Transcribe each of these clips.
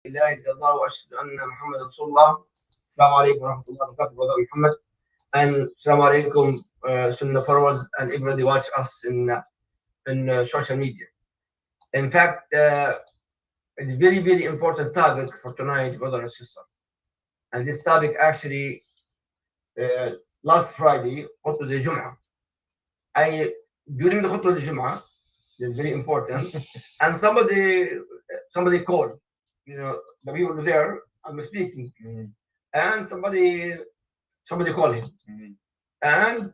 اله الا الله واشهد ان محمد رسول الله. السلام عليكم ورحمه الله وبركاته, brother Muhammad, and Assalamu alaikum, Sunnah followers and everybody watch us in social media. In fact, it's a very, very important topic for tonight, brother and sister. And this topic actually, last Friday, Khutbah al-Jum'ah. During the Khutbah al-Jum'ah, it's very important, and somebody called, the people there, I'm speaking, and somebody called him, and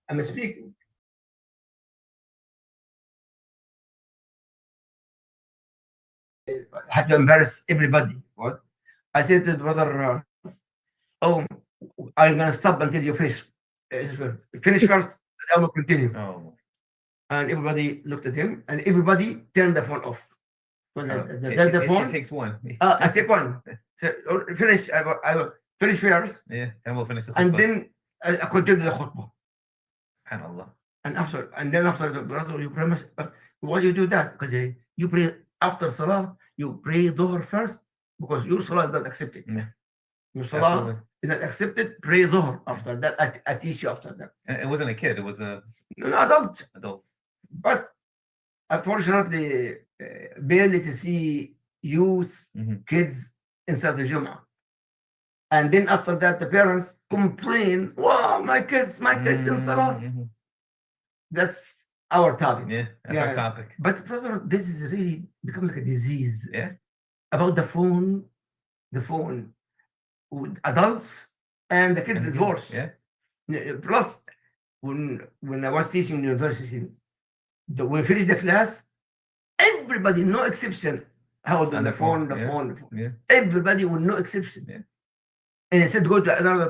I'm speaking. I had to embarrass everybody. What? I said to the brother, oh, I'm going to stop until you finish. Finish first, I will continue. Oh. And everybody looked at him, and everybody turned the phone off. So the phone. It takes one. I take one. Finish. I will finish first. Yeah, and we'll finish the khutbah. And then I continue the khutbah. SubhanAllah. And then after the brother, you promise. Why do you do that? Because you pray after salah. You pray dhuhr first because your salah is not accepted. Yeah. Your salah is not accepted. Pray dhuhr after that. I teach you after that. And it wasn't a kid. It was an adult. But unfortunately, barely to see youth, kids inside the Jum'ah. And then after that, the parents complain, wow, my kids in Salah. That's our topic. Yeah, that's our topic. But brother, this is really become like a disease. Yeah. About the phone with adults and the kids is worse. Yeah. Plus, when I was teaching in university, when we finished the class, everybody, no exception, held on the phone. Yeah. Everybody with no exception. Yeah. And I said, go to another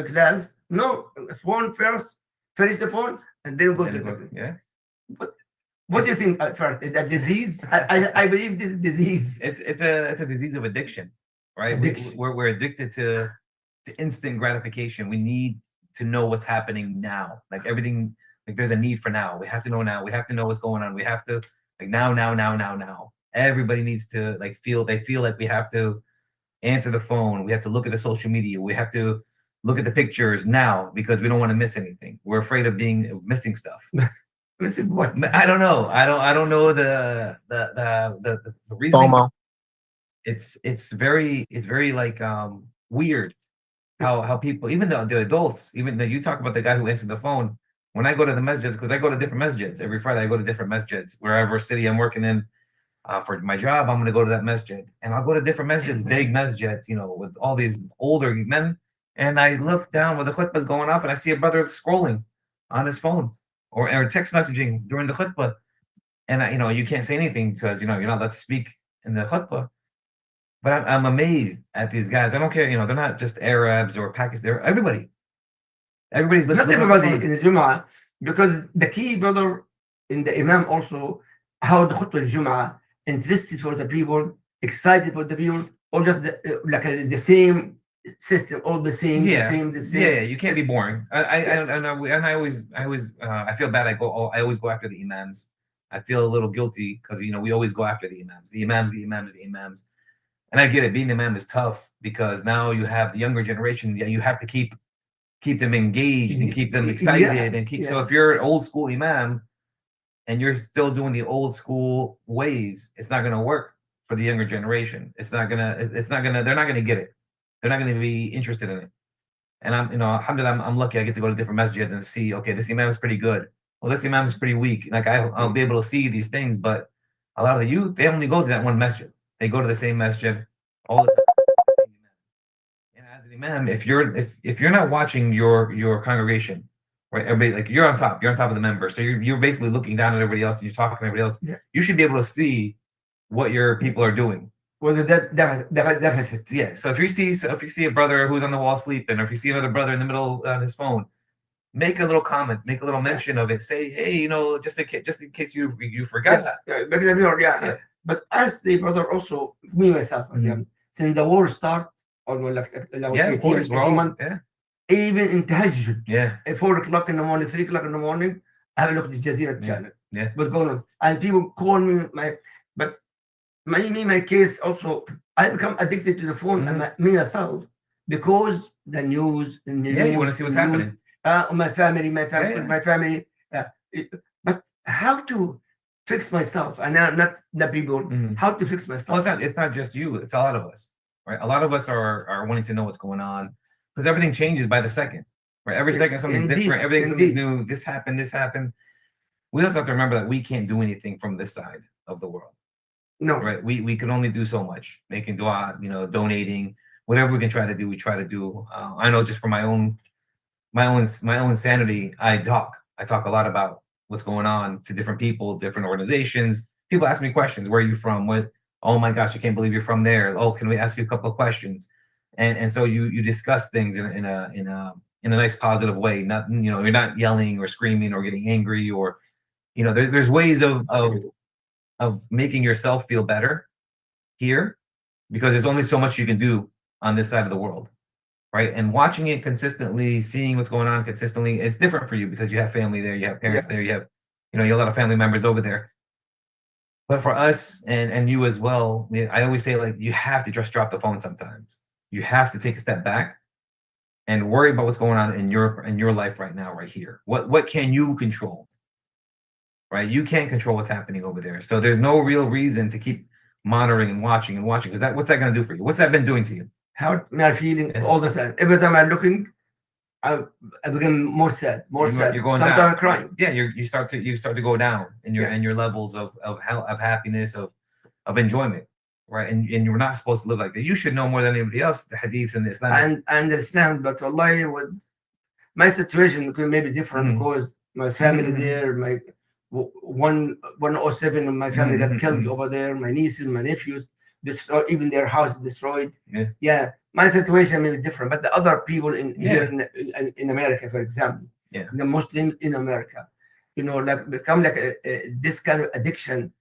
class. No, phone first, finish the phone, and then go to the class. Yeah. But what do you think at first? That disease? I believe this is disease. It's a disease of addiction, right? We're addicted to instant gratification. We need to know what's happening now. Like everything, like there's a need for now. We have to know now. We have to know what's going on. We have to like now. Everybody needs to they feel like we have to answer the phone. We have to look at the social media. We have to look at the pictures now because we don't want to miss anything. We're afraid of missing stuff. Missing what? I don't know. I don't know the reason. FOMO. It's very like weird how people, even the adults, even though you talk about the guy who answered the phone. When I go to the masjids, because I go to different masjids every Friday, I go to different masjids wherever city I'm working in. For my job, I'm going to go to that masjid, and I'll go to different masjids, big masjids, with all these older men. And I look down where the khutbah is going off, and I see a brother scrolling on his phone or text messaging during the khutbah. And you can't say anything because you're not allowed to speak in the khutbah. But I'm amazed at these guys. I don't care, they're not just Arabs or Pakistan. They're everybody. Everybody's listening. Not everybody in the Jum'ah, because the key, brother, in the Imam also, how the Khutbah al-Jum'ah interested for the people, excited for the people, or just the same system, all the same, the same. Yeah, you can't be boring. I feel bad. I always go after the Imams. I feel a little guilty because we always go after the Imams. And I get it. Being Imam is tough because now you have the younger generation. You have to keep them engaged and keep them excited and keep. So if you're an old school Imam and you're still doing the old school ways, it's not going to work for the younger generation. They're not going to get it. They're not going to be interested in it. And alhamdulillah, I'm lucky. I get to go to different masjids and see, okay, this Imam is pretty good. Well, this Imam is pretty weak. Like I'll be able to see these things, but a lot of the youth, they only go to that one masjid. They go to the same masjid all the time. And as an Imam, if you're not watching your congregation, right? Everybody, like you're on top of the member. So you're basically looking down at everybody else and you're talking to everybody else. Yeah. You should be able to see what your people are doing. Well, that deficit. Yeah. So if you see a brother who's on the wall sleeping, or if you see another brother in the middle on his phone, make a little comment, make a little mention of it. Say, hey, just in case you forgot that. But as the brother also, me myself, since the war start, or of course, even in tahajjud, at 4 o'clock in the morning, 3 o'clock in the morning, I have a look at the Jazeera channel. Yeah. What's going on? And people call me, but my case also, I become addicted to the phone and me myself because the news, Yeah, you want to see what's happening. My family, Yeah. my family. But how to fix myself? And not the people. How to fix myself? Well, it's not just you. It's a lot of us, right? A lot of us are wanting to know what's going on because everything changes by the second, right? Every second something's different. Everything's something new. This happened. This happened. We also have to remember that we can't do anything from this side of the world. No. Right. We can only do so much. Making dua, donating, whatever we can try to do, we try to do. I know just for my own sanity, I talk a lot about what's going on to different people, different organizations. People ask me questions. Where are you from? What? Oh my gosh, I can't believe you're from there. Oh, can we ask you a couple of questions? And so you discuss things in a nice positive way. Not you're not yelling or screaming or getting angry or there's ways of making yourself feel better here because there's only so much you can do on this side of the world, right? And watching it consistently, seeing what's going on consistently, it's different for you because you have family there, you have parents there, you have you have a lot of family members over there. But for us and you as well, I always say, like, you have to just drop the phone sometimes. You have to take a step back and worry about what's going on in your life right now, right here. What can you control? Right? You can't control what's happening over there. So there's no real reason to keep monitoring and watching because what's that going to do for you? What's that been doing to you? How am I feeling all the time? Every time I'm looking, I become more sad. You're going sometimes down. I'm crying. Yeah, you start to go down in your levels of happiness, of enjoyment, right? And you're not supposed to live like that. You should know more than anybody else the hadiths and Islam. And I understand, but wallahi, with my situation could maybe different because my family there, my 107 of my family got killed over there. My nieces, my nephews, even their house destroyed. Yeah, my situation may be different, but the other people here in America, for example, the Muslims in America, like become like this kind of addiction,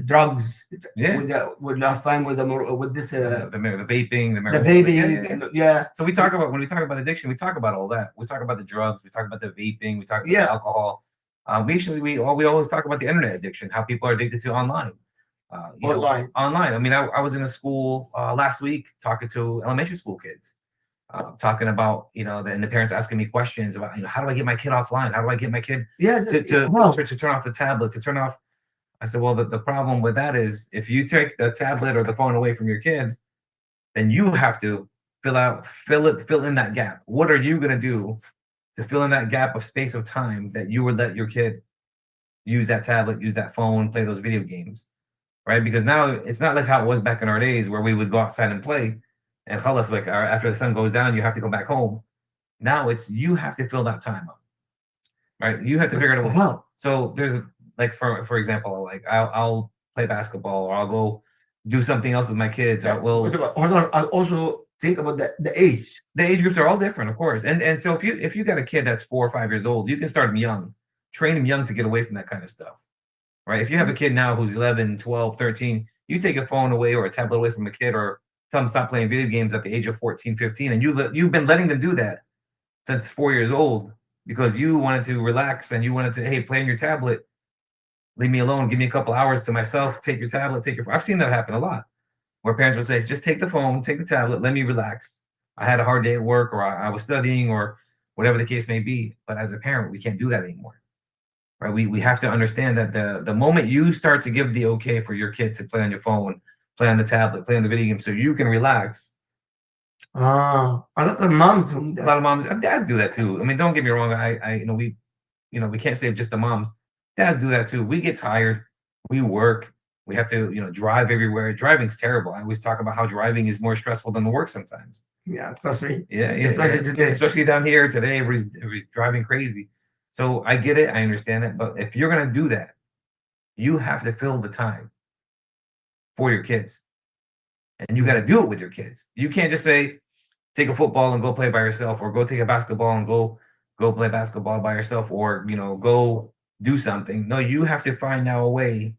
drugs. With last time with this the vaping, the marijuana. The vaping. So when we talk about addiction, we talk about all that. We talk about the drugs, we talk about the vaping, we talk about the alcohol. We always talk about the internet addiction, how people are addicted to online. Online. I mean, I was in a school last week talking to elementary school kids, talking about and the parents asking me questions about how do I get my kid offline? How do I get my kid to turn off the tablet, to turn off? I said, well, the problem with that is if you take the tablet or the phone away from your kid, then you have to fill in that gap. What are you going to do to fill in that gap of space of time that you would let your kid use that tablet, use that phone, play those video games, right? Because now it's not like how it was back in our days where we would go outside and play and khalas, like after the sun goes down, you have to go back home. Now it's you have to fill that time up, right? You have to figure it out. So there's like for example, like I'll play basketball or I'll go do something else with my kids. Hold on. I also think about the age. The age groups are all different, of course. And so if you got a kid that's 4 or 5 years old, you can start him young, train him young to get away from that kind of stuff, right? If you have a kid now who's 11, 12, 13, you take a phone away or a tablet away from a kid or tell them stop playing video games at the age of 14, 15, and you've been letting them do that since 4 years old because you wanted to relax and you wanted to, hey, play on your tablet. Leave me alone. Give me a couple hours to myself. Take your tablet. Take your phone. I've seen that happen a lot, where parents would say, "Just take the phone, take the tablet. Let me relax. I had a hard day at work, or I was studying, or whatever the case may be." But as a parent, we can't do that anymore, right? We have to understand that the moment you start to give the okay for your kid to play on your phone, play on the tablet, play on the video game, so you can relax. A lot of moms do that. A lot of moms, dads do that too. I mean, don't get me wrong. We can't say just the moms. Dads do that too. We get tired. We work. We have to, drive everywhere. Driving's terrible. I always talk about how driving is more stressful than the work sometimes. Yeah, trust me. Yeah. Especially down here today, everybody's driving crazy. So I get it. I understand it. But if you're going to do that, you have to fill the time for your kids. And you got to do it with your kids. You can't just say, take a football and go play by yourself, or go take a basketball and go play basketball by yourself, or, go do something. No, you have to find now a way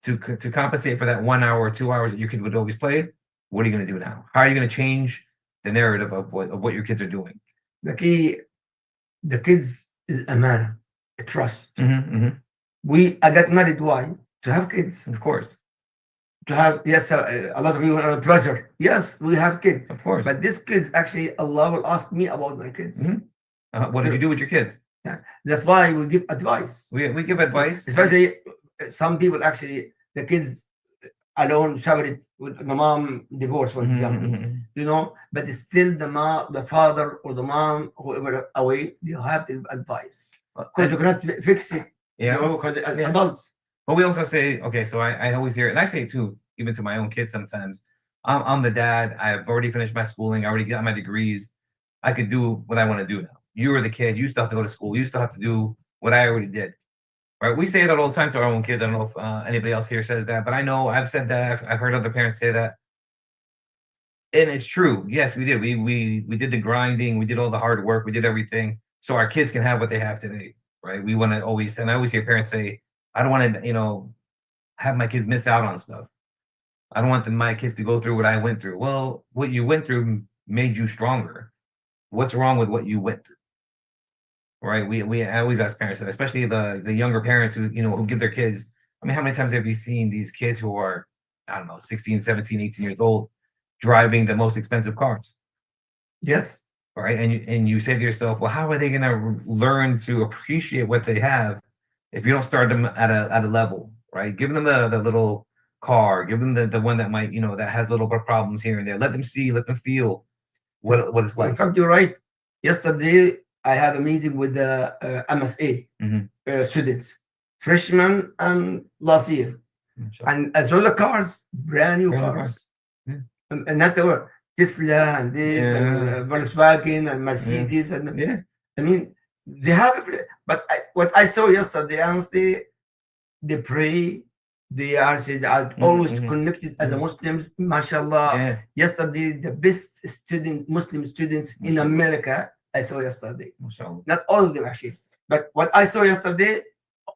to compensate for that 1 hour or 2 hours that your kid would always play. What are you going to do now? How are you going to change the narrative of what your kids are doing? The key, the kids is amana, trust. I got married. Why? To have kids, of course. to have, yes, a lot of people have pleasure. Yes, we have kids, Of course. but these kids actually, Allah will ask me about my kids. Mhm. What did you do with your kids? That's why we give advice. We give advice. Especially some people actually, the kids alone, separate with the mom divorce, for example. But it's still the father or the mom, whoever away, you have to advise because you cannot fix it. Because adults. But we also say, okay, so I always hear, and I say it too, even to my own kids sometimes. I'm the dad. I've already finished my schooling. I already got my degrees. I could do what I want to do now. You are the kid. You still have to go to school. You still have to do what I already did. Right? We say that all the time to our own kids. I don't know if anybody else here says that, but I know I've said that. I've heard other parents say that, and it's true. Yes, we did. We did the grinding. We did all the hard work. We did everything so our kids can have what they have today. Right? We want to always, and I always hear parents say, I don't want to, have my kids miss out on stuff. I don't want my kids to go through what I went through. Well, what you went through made you stronger. What's wrong with what you went through? Right? I always ask parents that, especially the younger parents who give their kids. I mean, how many times have you seen these kids who are, I don't know, 16, 17, 18 years old, driving the most expensive cars? Yes. Right. And you say to yourself, well, how are they going to learn to appreciate what they have if you don't start them at a level, right? Give them the little car, give them the one that might, that has little problems here and there. Let them see, let them feel what it's like. In fact, you're right. Yesterday, I had a meeting with the MSA students, freshmen and last year. And as well the cars, brand new cars. Yeah. And not the Tesla and this and Volkswagen and Mercedes. And I mean, they have, but what I saw yesterday, honestly, they pray, they are always connected as a Muslims, mashallah. Yesterday, the best Muslim students in America, I saw yesterday. Mashallah. Not all of them actually, but what I saw yesterday,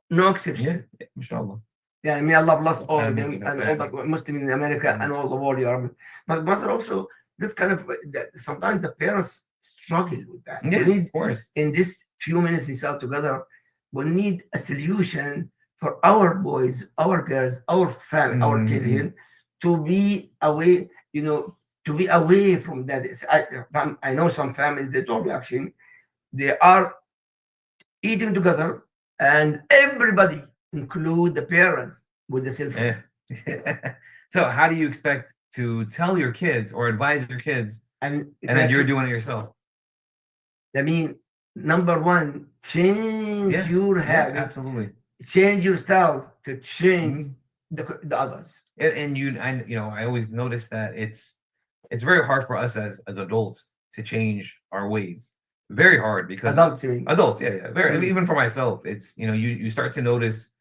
no exception. Mashallah. Yeah, may Allah bless all of them and all the Muslims in America and all the world. But also, this kind of, sometimes the parents struggle with that. Yeah, we need, of course. In this few minutes we sat together, we need a solution for our boys, our girls, our family, our kids here, to be away, to be away from that. I know some families, they told me actually, they are eating together and everybody, include the parents, with the cell phone. So how do you expect to tell your kids or advise your kids and then you're doing it yourself? I mean, number one, change your habit. Absolutely. Change yourself to change the others. And I always notice that it's very hard for us as adults to change our ways. Very hard because adults, very even for myself. It's you start to notice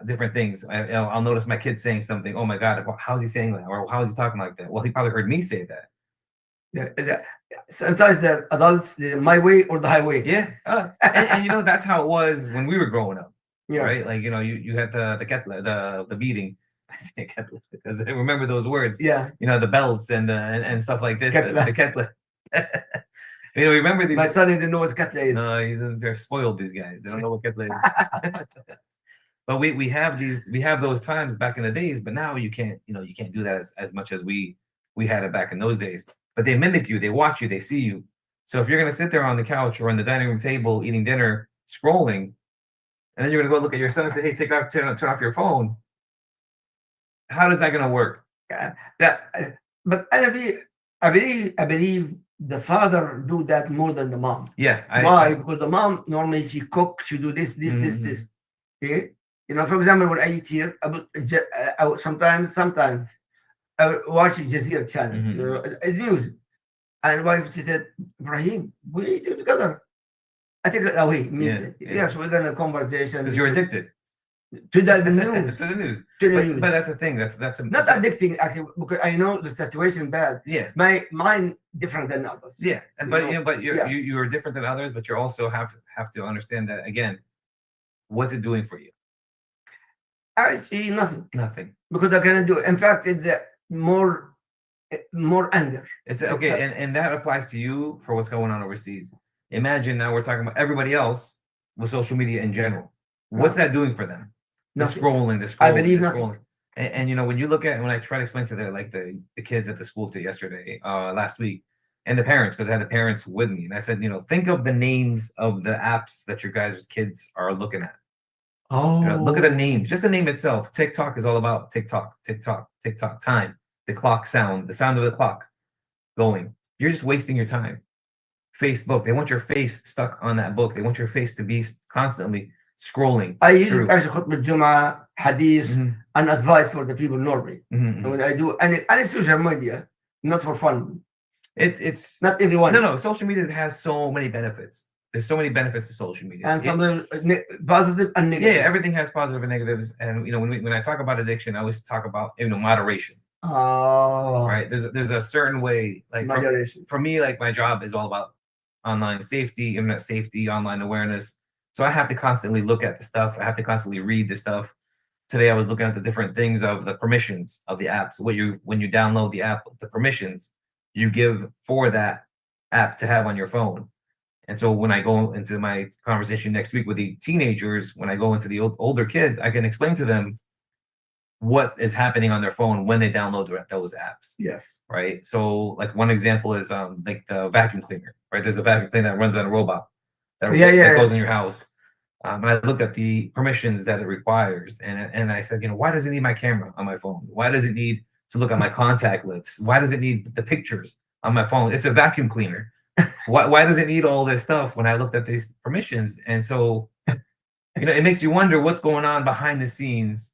different things. I'll notice my kid saying something. Oh my God, how's he saying that? Or how is he talking like that? Well, he probably heard me say that. Sometimes the adults, my way or the highway. And that's how it was when we were growing up. Right? Like you had the kettle, the beating. I say kettle because I remember those words. The belts and stuff like this. The kettle. Remember these. My son didn't know what kettle is. No, they're spoiled. These guys, they don't know what kettle is. But we have those times back in the days, but now you can't do that as much as we had it back in those days. But they mimic you, they watch you, they see you. So if you're gonna sit there on the couch or on the dining room table eating dinner, scrolling, and then you're gonna go look at your son and say, "Hey, turn off your phone." How is that gonna work? But I believe the father do that more than the mom. Why? Because the mom normally she cook, she do this. Okay. For example, when I eat here, sometimes I watch Jazeera channel, it's news. And wife, she said, Ibrahim, we eat together. I take it away. Yes, we're gonna conversation. Because you're addicted to the news. To the news. News. But that's the thing. That's not addicting actually, because I know the situation bad. Mine different than others. But you're different than others, but you also have to understand that again. What's it doing for you? Actually, nothing. Nothing. Because I cannot do it. In fact, it's more anger. It's okay, and that applies to you for what's going on overseas. Imagine now we're talking about everybody else with social media in general. What's that doing for them? The scrolling. I believe nothing. And you know, when you look at when I try to explain to the kids at the school yesterday, last week, and the parents, because I had the parents with me, and I said, you know, think of the names of the apps that your guys' kids are looking at. You know, look at the names, just the name itself. TikTok is all about TikTok, TikTok, TikTok, time, the clock sound, the sound of the clock going. You're just wasting your time. Facebook, they want your face stuck on that book. They want your face to be constantly scrolling I use through. it as خطبة الجمعة, hadith, Mhm, and advice for the people normally. mhm, mhm. When I do any social media, not for fun. It's Not everyone. no. Social media has so many benefits. There's so many benefits to social media. And something positive and Yeah, negative. everything has positive and negatives. And you know, when I talk about addiction, I always talk about, you know, moderation. Oh, Right? There's a certain way, like moderation. for me, like my job is all about online safety, internet safety, online awareness. So I have to constantly look at the stuff. I have to constantly read the stuff. Today I was looking at the different things of the permissions of the apps. When you download the app, the permissions you give for that app to have on your phone. And so when I go into my conversation next week with the teenagers, when I go into the older kids, I can explain to them what is happening on their phone when they download those apps. Yes. Right. So like one example is like the vacuum cleaner. Right. There's a vacuum cleaner that runs on a robot that goes in your house. And I looked at the permissions that it requires, and I said, you know, why does it need my camera on my phone? Why does it need to look at my contact list? Why does it need the pictures on my phone? It's a vacuum cleaner. Why does it need all this stuff when I looked at these permissions? And so, you know, it makes you wonder what's going on behind the scenes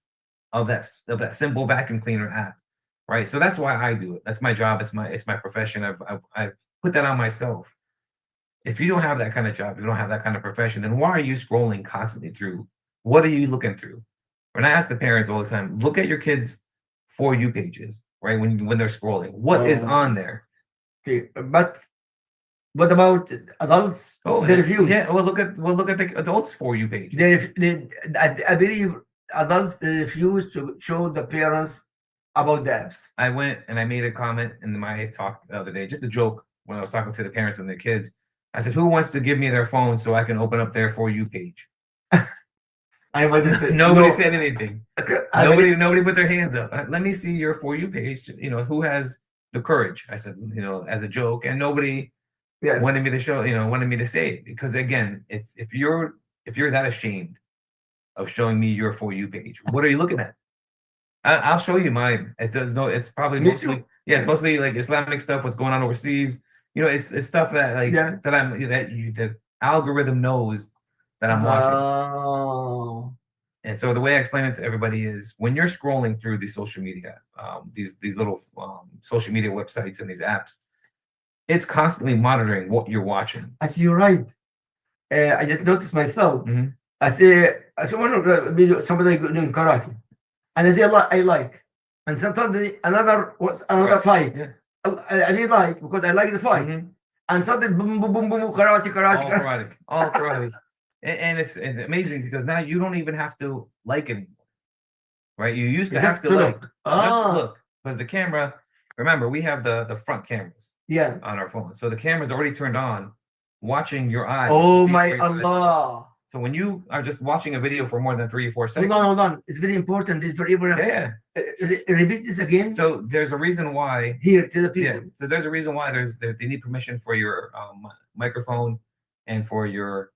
of that simple vacuum cleaner app, right? So that's why I do it. That's my job. It's my profession. I've put that on myself. If you don't have that kind of job, if you don't have that kind of profession, then why are you scrolling constantly through? What are you looking through? When I ask the parents all the time, look at your kids' For You pages, right? When they're scrolling, what is on there? Okay, but what about adults? Oh, They refuse. Yeah, we'll look at the adults' For You page. I believe adults, they refuse to show the parents about the apps. I went and I made a comment in my talk the other day, just a joke, when I was talking to the parents and their kids. I said, who wants to give me their phone so I can open up their For You page? Nobody said anything. Nobody put their hands up. Let me see your For You page. You know, who has the courage? I said, you know, as a joke, and nobody wanted me to show, you know, wanted me to say it, because again, it's if you're that ashamed of showing me your For You page, what are you looking at? I'll show you mine. It's probably mostly it's mostly like Islamic stuff. What's going on overseas? You know, it's stuff that the algorithm knows that I'm watching. And so the way I explain it to everybody is, when you're scrolling through these social media, these little social media websites and these apps, it's constantly monitoring what you're watching. Actually, you're right. I just noticed myself. Mm-hmm. I say, somebody doing karate, and I say I like, and sometimes another fight. Yeah. I really like, because I like the fight. Mm-hmm. And suddenly boom, boom, boom, boom, karate. All karate. And it's amazing, because now you don't even have to like anymore, right? You used to have to look. Just look, because the camera. Remember, we have the front cameras. Yeah. On our phone, so the camera's already turned on, watching your eyes. Oh my Allah! So when you are just watching a video for more than 3 or 4 seconds. Hold on. It's very important. It's very important. Yeah. Repeat this again. So there's a reason why. Here to the people. Yeah. So there's a reason why they need permission for your microphone and for your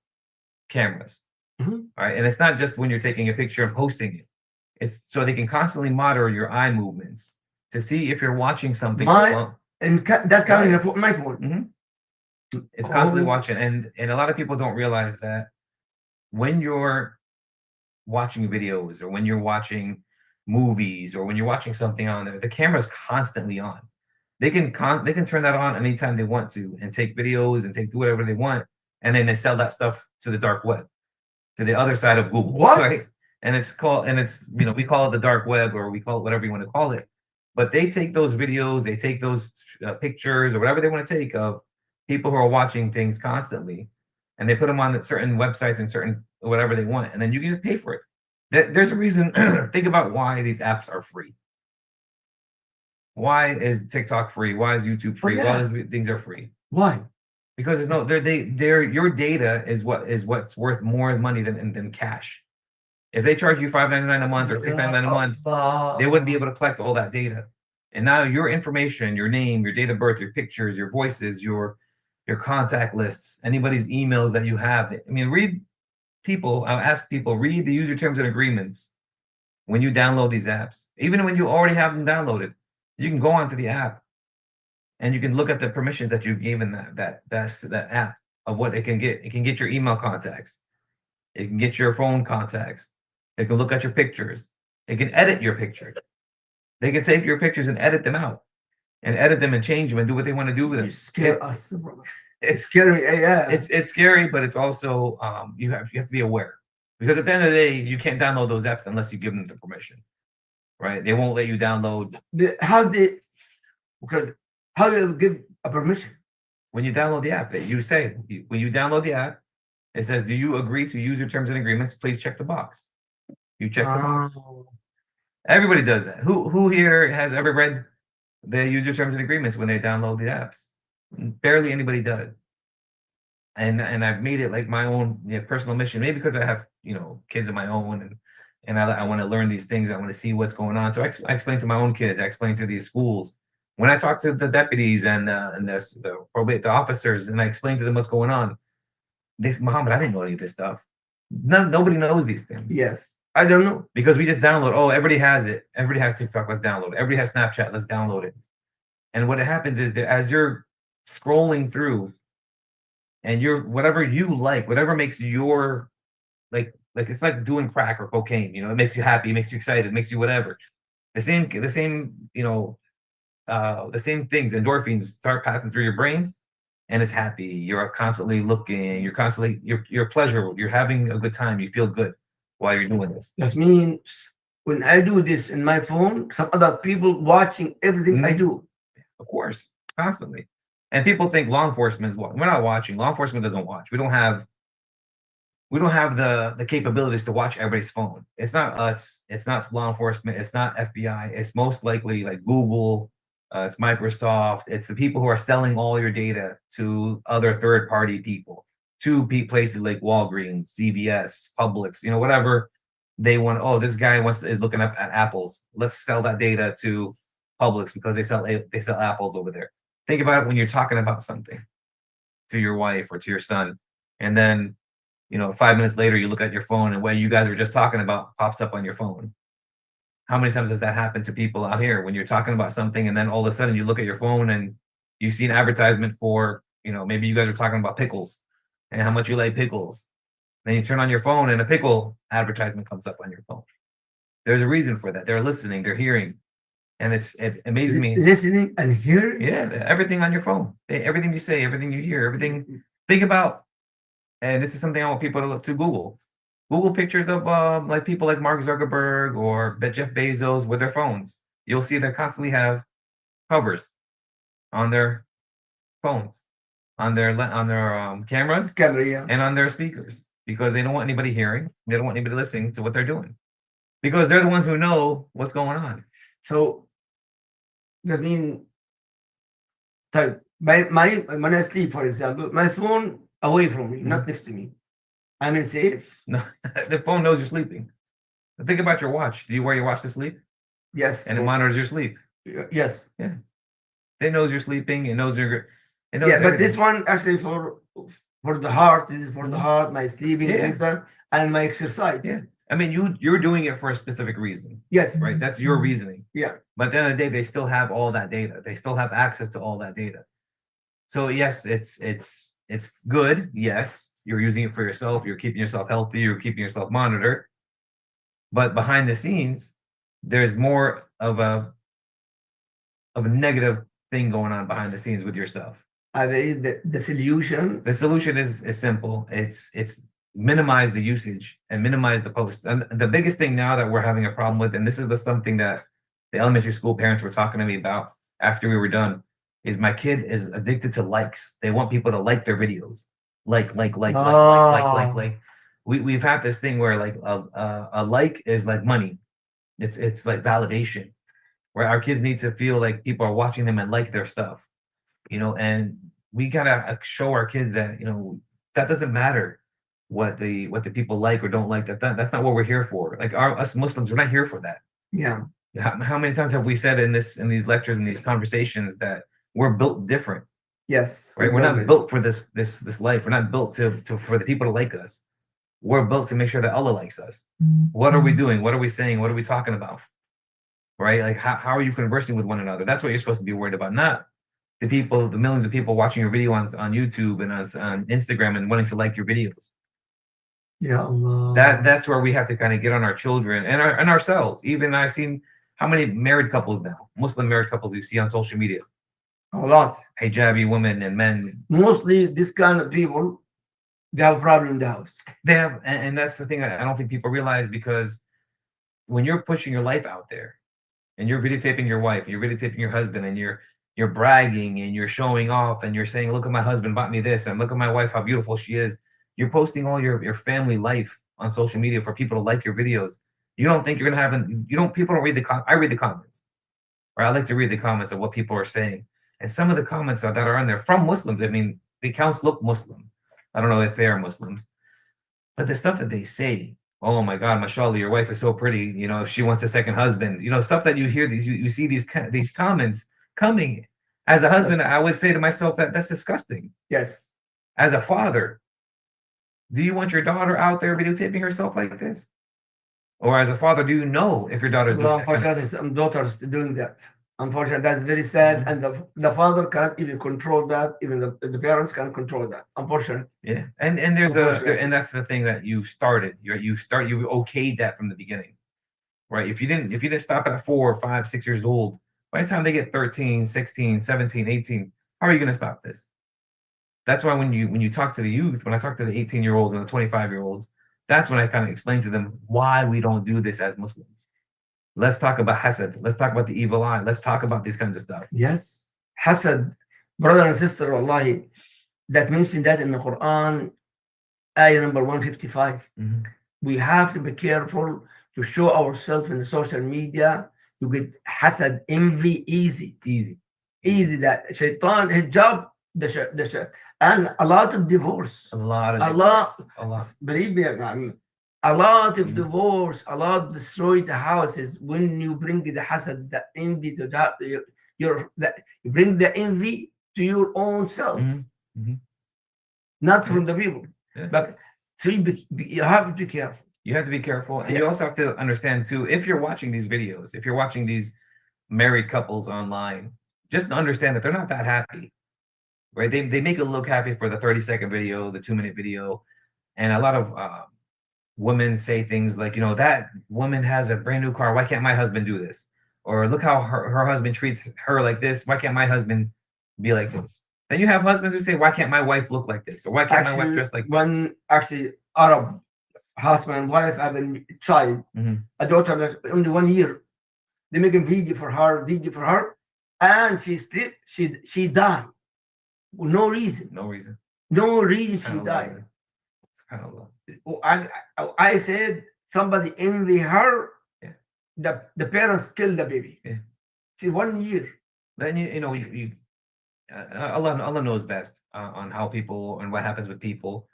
cameras. Mm-hmm. All right, and it's not just when you're taking a picture and posting it. It's so they can constantly monitor your eye movements to see if you're watching something. And that camera on my phone. Mm-hmm. It's constantly watching, and a lot of people don't realize that when you're watching videos, or when you're watching movies, or when you're watching something on there, the camera's constantly on. They can turn that on anytime they want to, and take videos and do whatever they want, and then they sell that stuff to the dark web, to the other side of Google. What? Right? And it's we call it the dark web, or we call it whatever you want to call it. But they take those videos, they take those pictures, or whatever they want to take of people who are watching things constantly, and they put them on certain websites and certain whatever they want, and then you can just pay for it. There's a reason. Think about why these apps are free. Why is TikTok free? Why is YouTube free? Why these things are free? Why? Because your data is what's worth more money than cash. If they charge you $5.99 a month or $6.99 a month, they wouldn't be able to collect all that data. And now your information, your name, your date of birth, your pictures, your voices, your contact lists, anybody's emails that you have. I mean, I'll ask people, read the user terms and agreements when you download these apps. Even when you already have them downloaded, you can go onto the app and you can look at the permissions that you gave in that app of what it can get. It can get your email contacts. It can get your phone contacts. It can look at your pictures. It can edit your pictures. They can take your pictures and edit them out and edit them and change them and do what they want to do with them. You scare us, brother. It's scary. Yeah. It's scary, but it's also you have to be aware, because at the end of the day, you can't download those apps unless you give them the permission, right? They won't let you download. How do you give a permission? When you download the app, when you download the app, it says, "Do you agree to user terms and agreements? Please check the box." You check the box. Everybody does that. Who here has ever read the user terms and agreements when they download the apps? Barely anybody does. And I've made it like my own personal mission, maybe because I have kids of my own, and I want to learn these things. I want to see what's going on. So I explain to my own kids. I explain to these schools. When I talk to the deputies and the officers, and I explain to them what's going on, they say, "Muhammad, I didn't know any of this stuff." Nobody knows these things. Yes, I don't know, because we just download. Oh, everybody has it. Everybody has TikTok. Let's download it. Everybody has Snapchat. Let's download it. And what happens is that as you're scrolling through, and whatever you like, whatever makes your like it's like doing crack or cocaine. It makes you happy, it makes you excited, it makes you whatever. The same things, endorphins, start passing through your brain, and it's happy. You're constantly looking. You're constantly you're pleasurable. You're having a good time. You feel good while you're doing this. That means when I do this in my phone, some other people watching everything I do. Of course, constantly. And people think law enforcement is watching. We're not watching. Law enforcement doesn't watch. We don't have the capabilities to watch everybody's phone. It's not us. It's not law enforcement. It's not FBI. It's most likely like Google. It's Microsoft. It's the people who are selling all your data to other third-party people, to places like Walgreens, CVS, Publix, whatever they want. Oh, this guy is looking up at apples. Let's sell that data to Publix because they sell apples over there. Think about it when you're talking about something to your wife or to your son, and then 5 minutes later you look at your phone and what you guys were just talking about pops up on your phone. How many times has that happened to people out here when you're talking about something and then all of a sudden you look at your phone and you see an advertisement for maybe you guys are talking about pickles and how much you like pickles. Then you turn on your phone and a pickle advertisement comes up on your phone. There's a reason for that. They're listening, they're hearing. And it amazes me. Listening and hearing? Yeah, everything on your phone. Everything you say, everything you hear, everything. Think about, and this is something I want people to look to Google. Google pictures of like people like Mark Zuckerberg or Jeff Bezos with their phones. You'll see they constantly have covers on their phones, on their cameras, and on their speakers, because they don't want anybody hearing. They don't want anybody listening to what they're doing, because they're the ones who know what's going on. So that means when I sleep, for example, my phone away from me, not next to me. I'm in safe. No, the phone knows you're sleeping. Think about your watch. Do you wear your watch to sleep? Yes. And it monitors your sleep. Yes. Yeah. It knows you're sleeping. It knows you're. But everything. This one actually for the heart. This is for the heart, my sleeping, and my exercise. Yeah. I mean, you're doing it for a specific reason. Yes. Right. That's your reasoning. Yeah. But at the end of the day, they still have all that data. They still have access to all that data. So yes, it's good. Yes, you're using it for yourself. You're keeping yourself healthy. You're keeping yourself monitored. But behind the scenes, there's more of a negative thing going on behind the scenes with your stuff. I mean, the solution. The solution is simple. It's minimize the usage and minimize the post. And the biggest thing now that we're having a problem with, and this is something that the elementary school parents were talking to me about after we were done, is my kid is addicted to likes. They want people to like their videos. Like. We've had this thing where like a like is like money. It's like validation, where our kids need to feel like people are watching them and like their stuff, and we gotta show our kids that that doesn't matter. what the people like or don't like. That's not what we're here for. Like us Muslims, we're not here for that. Yeah. How many times have we said in these lectures and these conversations that we're built different, Yes. right? We're not built for this life. We're not built to for the people to like us. We're built to make sure that Allah likes us. What are we doing? What are we saying? What are we talking about? Right? Like how are you conversing with one another? That's what you're supposed to be worried about, not the people, the millions of people watching your video on YouTube and on Instagram and wanting to like your videos. Yeah, Allah. That's where we have to kind of get on our children and ourselves. Even I've seen how many married couples now, Muslim married couples you see on social media. A lot. Hijabi women and men. Mostly this kind of people, they have a problem in the house. They have, and that's the thing that I don't think people realize, because when you're pushing your life out there and you're videotaping your wife, you're videotaping your husband, and you're bragging and you're showing off and you're saying, look at my husband bought me this, and look at my wife, how beautiful she is. You're posting all your family life on social media for people to like your videos. You don't think you're gonna have people don't read I read the comments. Or I like to read the comments of what people are saying. And some of the comments that are on there from Muslims, I mean, the accounts look Muslim. I don't know if they are Muslims. But the stuff that they say, oh my God, mashallah, your wife is so pretty, if she wants a second husband, stuff that you hear, you see these comments coming. As a husband, Yes. I would say to myself that's disgusting. Yes. As a father, do you want your daughter out there videotaping herself like this? Or as a father, do you know if your daughter's doing Well, that? unfortunately, some daughters doing that. Unfortunately, that's very sad. And the father cannot even control that. Even the parents can't control that. Unfortunately. Yeah, and there's and that's the thing that you started. You okayed that from the beginning, right? If you didn't stop at 4, 5, 6 years old, by the time they get 13, 16, 17, 18, how are you going to stop this? That's why when you talk to the youth, when I talk to the 18-year-olds and the 25-year-olds, that's when I kind of explain to them why we don't do this as Muslims. Let's talk about hasad. Let's talk about the evil eye. Let's talk about these kinds of stuff. Yes. Hasad, brother and sister, wallahi, that mentioned that in the Quran, ayah number 155. Mhm. We have to be careful to show ourselves in the social media. You get hasad, envy, easy. That shaitan, his job, and a lot of divorce. A lot. Believe me, a lot of divorce, a lot destroyed the houses when you bring the hasad, the envy to that. You bring the envy to your own self, not from the people. Yeah. But so you have to be careful. You have to be careful, and you also have to understand too, if you're watching these videos, if you're watching these married couples online, just understand that they're not that happy, right? They make it look happy for the 30-second video, the 2-minute video, and a lot of women say things like, that woman has a brand new car. Why can't my husband do this? Or look how her husband treats her like this. Why can't my husband be like this? Then you have husbands who say, why can't my wife look like this? Or why can't my wife dress like this? When actually Arab husband and wife have a child, a daughter that's only 1 year, they make a video for her, and she died. No reason. She died. I said somebody envy her. Yeah. The parents killed the baby. Yeah. She's 1 year. Then Allah knows best on how people and what happens with people.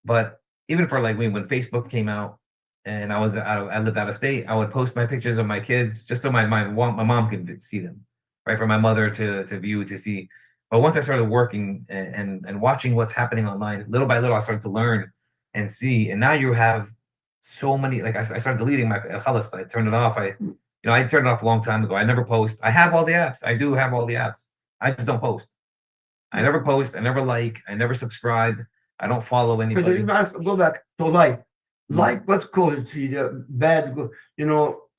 But even for like when Facebook came out and I lived out of state, I would post my pictures of my kids just so my mom could see them, right? For my mother to view, to see. But once I started working and watching what's happening online, little by little, I started to learn and see. And now you have so many, like I started deleting my khalas. I turned it off. I turned it off a long time ago. I never post. I have all the apps. I do have all the apps. I just don't post. I never post. I never like. I never subscribe. I don't follow anybody. Go back to like. Like what's called the bad.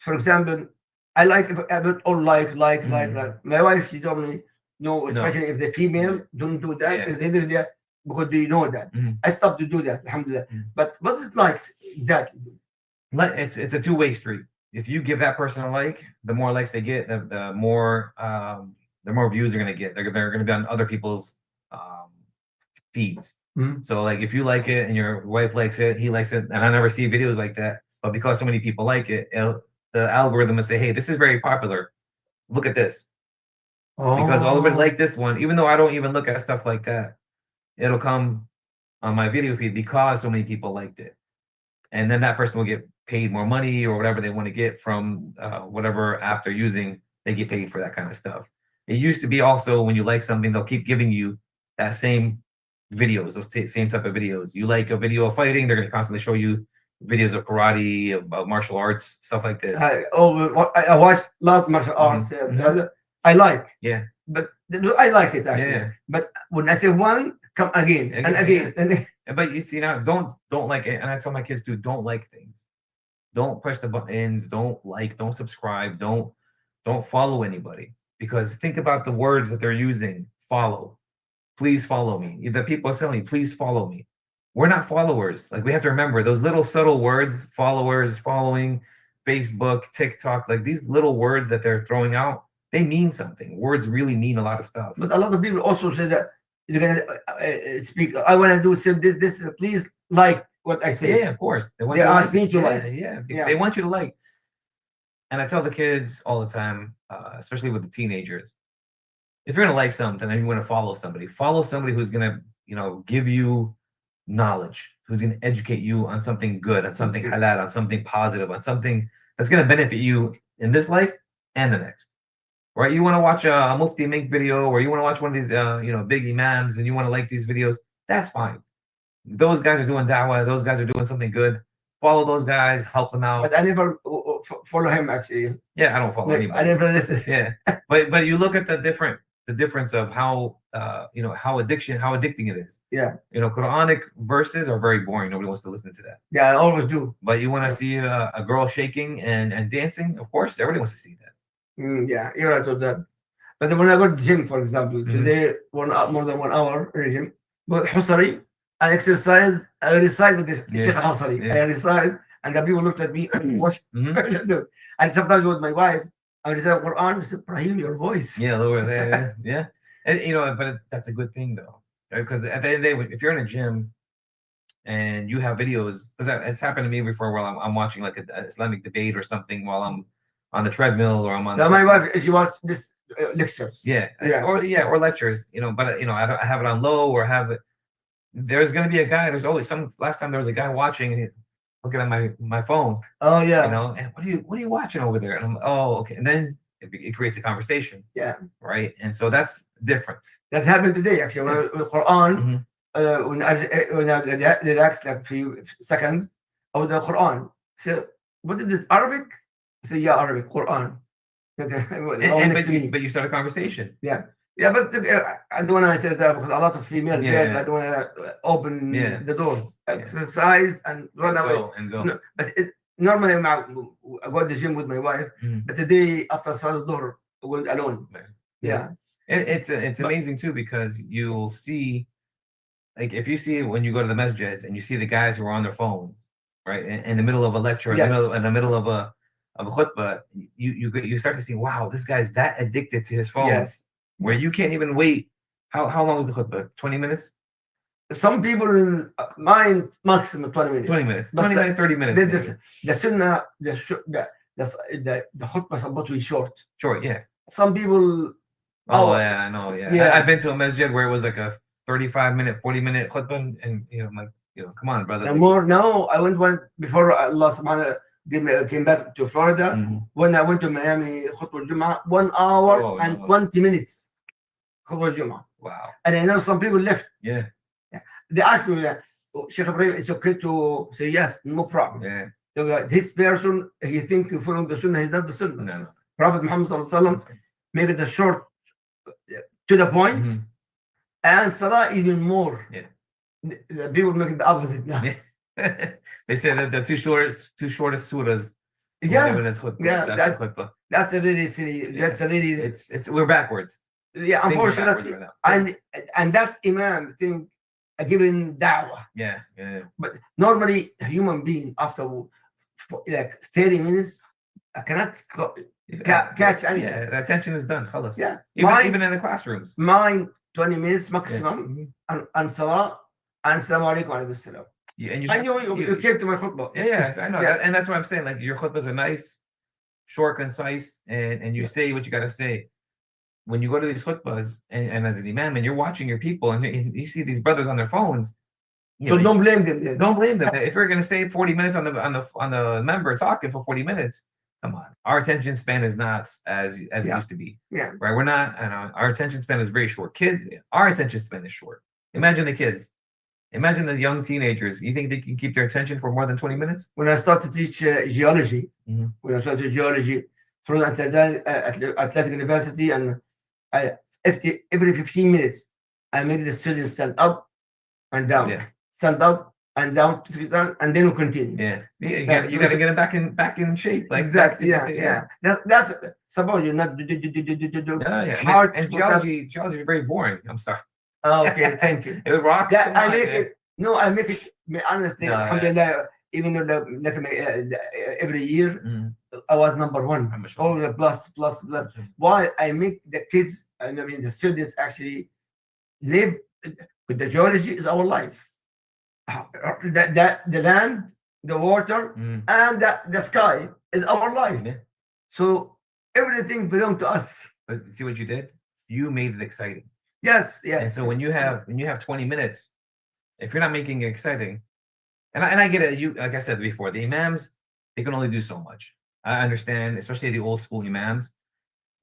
For example, I like if I put all like. My wife, she told me, no, especially if the female don't do that. Yeah. If they do that, because they know that. I stopped to do that, alhamdulillah. But what is like exactly? It's a two-way street. If you give that person a like, the more likes they get, the more views they're gonna get. They're gonna be on other people's feeds. So like if you like it and your wife likes it, he likes it, and I never see videos like that, but because so many people like it, the algorithm will say, hey, this is very popular. Look at this. Because all of it like this one, even though I don't even look at stuff like that, it'll come on my video feed because so many people liked it. And then that person will get paid more money or whatever they want to get from whatever app they're using. They get paid for that kind of stuff. It used to be also when you like something, they'll keep giving you that same videos, those same type of videos. You like a video of fighting, they're going to constantly show you videos of karate, of martial arts, stuff like this. I watch a lot of martial arts. I like. Yeah. But I like it actually. Yeah. But when I say one, come again and again. But you see now, don't like it. And I tell my kids too, don't like things. Don't press the buttons. Don't like. Don't subscribe. Don't follow anybody. Because think about the words that they're using. Follow. Please follow me. The people are telling me, please follow me. We're not followers. Like we have to remember those little subtle words, followers, following, Facebook, TikTok, like these little words that they're throwing out, they mean something. Words really mean a lot of stuff. But a lot of people also say that you're gonna speak. I want to do this. Please like what I say. Yeah, of course. They ask me to like. Yeah. They want you to like. And I tell the kids all the time, especially with the teenagers, if you're gonna like something and you want to follow somebody who's gonna, give you knowledge, who's gonna educate you on something good, on something halal, on something positive, on something that's gonna benefit you in this life and the next. Right? You want to watch a Mufti Mink video, or you want to watch one of these, big imams, and you want to like these videos. That's fine. Those guys are doing da'wah. Those guys are doing something good. Follow those guys. Help them out. But I never follow him actually. Yeah, I don't follow anybody. I never listen. Yeah, but you look at the difference of how how addicting it is. Yeah. Quranic verses are very boring. Nobody wants to listen to that. Yeah, I always do. But you want to see a girl shaking and dancing, of course, everybody wants to see that. Yeah, you're right with that. But when I go to the gym, for example, today more than 1 hour in the gym, but Husari, I exercise, I recite with the Sheikh Husari. I recite, and the people looked at me and watched. And sometimes with my wife, I recite Quran. I said, Brahim, your voice. Yeah, yeah. And, but that's a good thing though, right? Because at the end of the day, if you're in a gym and you have videos, because it's happened to me before, where I'm watching like an Islamic debate or something while I'm on the treadmill, or I'm on. Now my wife, she watches this lectures. Or lectures. But I have it on low, or have it. There's gonna be a guy. There's always some. Last time there was a guy watching, and he's looking at my phone. Oh yeah. And what are you watching over there? And I'm okay. And then it creates a conversation. Yeah. Right. And so that's different. That's happened today actually. When with Quran, when I relaxed like a few seconds, of the Quran. So what is this, Arabic? I said, yeah, Arabic, Quran. But you start a conversation. Yeah, but I don't want to say that because a lot of female there. I don't want to open the doors, exercise and run away. No, but normally I go to the gym with my wife. But today after Salah Dhuhr, I went alone. Yeah. It's amazing too, because you'll see, like if you see when you go to the masjids and you see the guys who are on their phones, right, in the middle of a lecture, in the middle of a khutbah, you start to see, wow, this guy's that addicted to his phone, where you can't even wait. How long was the khutbah? 20 minutes? Some people mind maximum 20 minutes. 20 minutes. 20 minutes, 30 minutes. The sunnah, the khutbah is supposed to be short. Short, yeah. Some people. Oh yeah, I know. Yeah. I've been to a masjid where it was like a 35-minute, 40-minute khutbah, and I'm like, come on, brother. And more now. I went one before Allah subhanahu came back to Florida. When I went to Miami, khutbah Jum'ah, 1 hour and 20 minutes. Khutbah Jum'ah. Wow. And I know some people left. Yeah. They asked me, Sheikh Ibrahim, it's okay to say yes, no problem. Yeah. This person, he think you follow the sunnah, he's not the sunnah. No. Prophet Muhammad sallallahu alaihi wasallam make it a short, to the point, and Salah even more. Yeah. The people make it the opposite now. They say that the two shortest surahs. That's a really silly. That's a really. It's we're backwards. Yeah, unfortunately, right and that imam think giving da'wah. Yeah. But normally, a human being after like 30 minutes, I cannot catch anything. Yeah, the attention is done. Khalas. Yeah, even in the classrooms. Mine 20 minutes maximum, and salah and assalamu alaikum wa alaikum salam. Yeah, and you came to my khutbah. Yeah, I know. And that's what I'm saying. Like your khutbahs are nice, short, concise, and you say what you gotta say. When you go to these khutbahs and as an imam and you're watching your people and you see these brothers on their phones, So don't blame them. Then. Don't blame them. If we're gonna stay 40 minutes on the member talking for 40 minutes, come on. Our attention span is not as it used to be. Yeah. Right. We're not. Our attention span is very short. Kids, our attention span is short. Imagine the kids. Imagine the young teenagers. You think they can keep their attention for more than 20 minutes? When I started to teach geology, when I started geology through the Athletic University, and every 15 minutes, I make the students stand up and down, stand up and down, and then we continue. Yeah, you got to get them back in shape. Like exactly. Yeah. That's suppose you're not. Hard. And geology is very boring. I'm sorry. Okay, thank you. It rocks. I make it. No, I make it. Honestly, alhamdulillah. Even though every year I was number one. All the plus. Why I make the kids, and I mean the students actually live with the geology is our life. The land, the water, and the sky is our life. Yeah. So everything belongs to us. But see what you did? You made it exciting. Yes. And so when you have 20 minutes, if you're not making it exciting, and I get it, you like I said before, the imams, they can only do so much. I understand, especially the old school imams,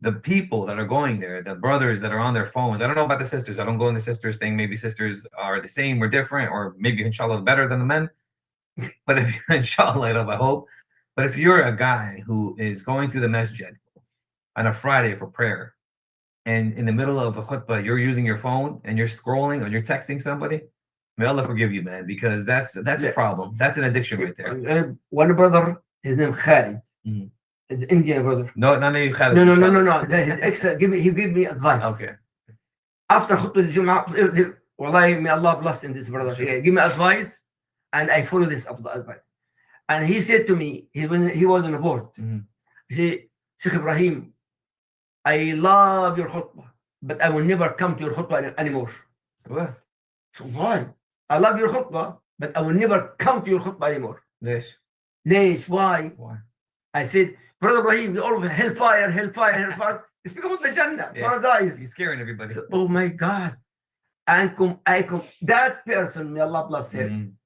the people that are going there, the brothers that are on their phones. I don't know about the sisters. I don't go in the sisters thing. Maybe sisters are the same or different, or maybe inshallah better than the men. But if you're inshallah, I hope. But if you're a guy who is going to the masjid on a Friday for prayer, and in the middle of a khutbah, you're using your phone and you're scrolling or you're texting somebody, may Allah forgive you, man, because that's a problem. That's an addiction right there. One brother, his name Khalid. It's an Indian brother. No, none of you Khalid. No. He gave me advice. Okay. After khutbah al-Jum'ah, wallahi, may Allah bless in this brother. He gave me advice, and I follow this advice. And he said to me, when he was on the board, he said, Sheikh Ibrahim, I love your khutbah, but I will never come to your khutbah anymore. What? So why? I love your khutbah, but I will never come to your khutbah anymore. Lesh? Why? I said, Brother Ibrahim, all of hellfire. It's because of the Jannah, paradise. He's scaring everybody. So, oh my God. And that person, may Allah bless him,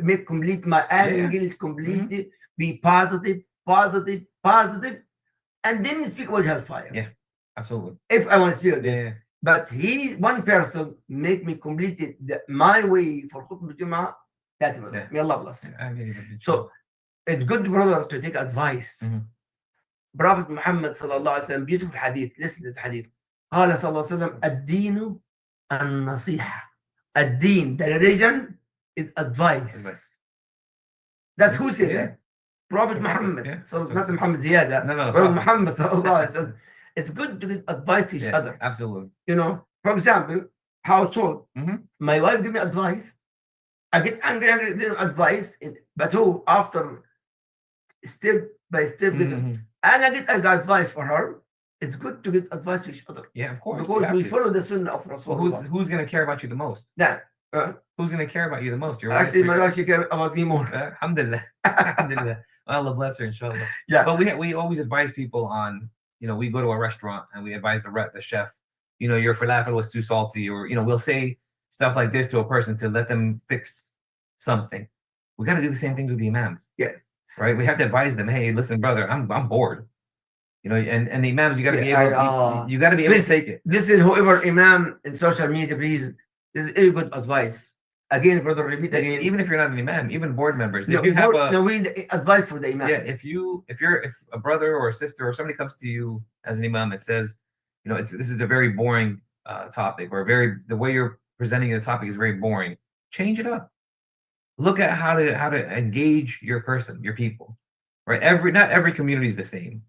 make complete my angles completely, be positive, and then speak about hellfire. Yeah. Absolutely. If I want to speak again. Yeah. But one person make me complete my way for khutbah Jum'ah, that brother. May Allah bless him. So it's good, brother, to take advice. Prophet Muhammad sallallahu alaihi wasallam, beautiful hadith. Listen to the hadith. قال صلى الله عليه وسلم الدين النصيحة. الدين, the religion is advice. That's who said that? Prophet Muhammad. So it's not Muhammad Ziyada. No. Prophet Muhammad sallallahu alaihi wasallam. It's good to give advice to each other. Absolutely. For example, household. My wife give me advice. I get angry, give advice. But after step by step, and I get advice for her. It's good to get advice to each other. Yeah, of course. Because we follow the sunnah of Rasulullah. Well, who's going to care about you the most? Who's going to care about you the most? Actually, my wife, she cares about me more. Alhamdulillah. Alhamdulillah. Allah bless her, inshallah. Yeah. But we always advise people on, we go to a restaurant and we advise the chef, your falafel was too salty, or, we'll say stuff like this to a person to let them fix something. We got to do the same things with the imams. Yes. Right? We have to advise them, hey, listen, brother, I'm bored. And the imams, you got to be able you got to be able to take it. Listen, whoever imam in social media, please, this is very good advice. Again, brother, repeat again. Even if you're not an imam, even board members, we need advice for the imam. Yeah, if a brother or a sister or somebody comes to you as an imam and says, this is a very boring topic, or the way you're presenting the topic is very boring, change it up. Look at how to engage your people, right? Not every community is the same,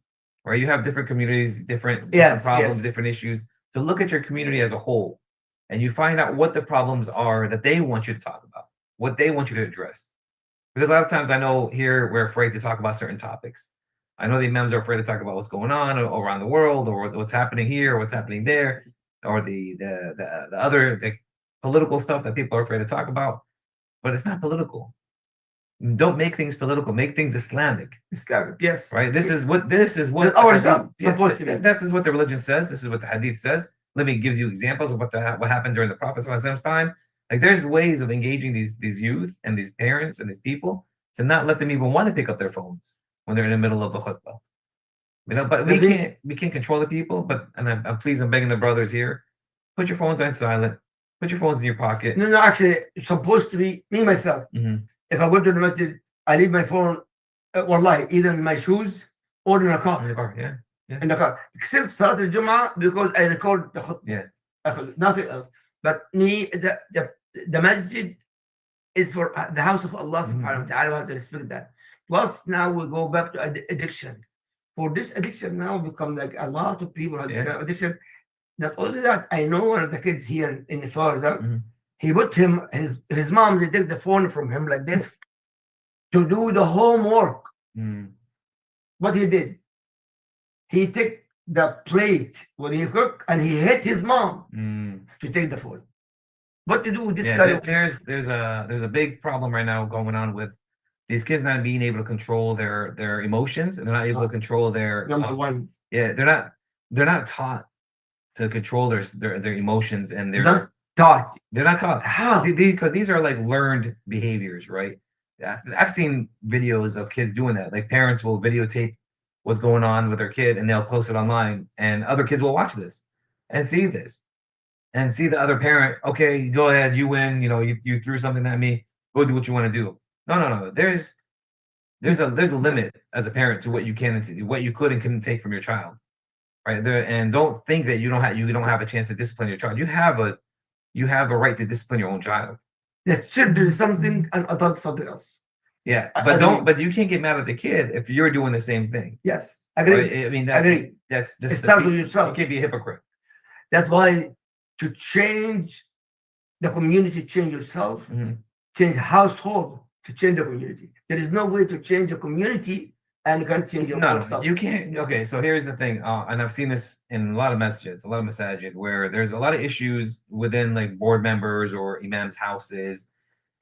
right? You have different communities, different problems, different issues. So look at your community as a whole, and you find out what the problems are that they want you to talk about, what they want you to address. Because a lot of times I know here we're afraid to talk about certain topics. I know the imams are afraid to talk about what's going on around the world, or what's happening here, or what's happening there, or the other political stuff that people are afraid to talk about. But it's not political. Don't make things political. Make things Islamic. Yes. Right. This is what our job supposed to be. This is what the religion says. This is what the hadith says. Let me give you examples of what happened during the Prophet's time, Like there's ways of engaging these youth and these parents and these people to not let them even want to pick up their phones when they're in the middle of a khutbah. But we can't control the people. But I'm pleased, I'm begging the brothers here, put your phones on silent, put your phones in your pocket. No, actually, it's supposed to be me myself. If I go to the masjid, I leave my phone, wallahi, either in my shoes or in a car. In the car, yeah. In the car. Except Salat al-Jum'ah, because I record the khutbah. Yeah. Nothing else. But me, the masjid is for the house of Allah subhanahu wa ta'ala. We have to respect that. Plus, now we go back to addiction. For this addiction now become like a lot of people have this kind of addiction. Not only that, I know one of the kids here in Florida, he put his mom, they take the phone from him like this to do the homework. What he did, he took the plate when he cooked and he hit his mom to take the phone. What to do with this guy? There's a big problem right now going on with these kids not being able to control their emotions, and they're not able to control their number one. Yeah, they're not taught to control their emotions, and they're not taught how, because these are like learned behaviors, right? I've seen videos of kids doing that. Like parents will videotape what's going on with their kid and they'll post it online, and other kids will watch this and see this and see the other parent. Okay, go ahead, you win. You threw something at me. Go do what you want to do. No. There's a limit as a parent to what you can and what you could and couldn't take from your child, right? And don't think that you don't have a chance to discipline your child. You have a right to discipline your own child. Yes, children is something and adult something else. Yeah, but you can't get mad at the kid if you're doing the same thing. Yes, agree. Right? I mean, agree. That's just start with yourself. You can't be a hypocrite. That's why to change the community, change yourself, change household to change the community. There is no way to change a community and you can't change yourself. You can't. Okay, so here's the thing, and I've seen this in a lot of masajid, where there's a lot of issues within like board members or imams' houses,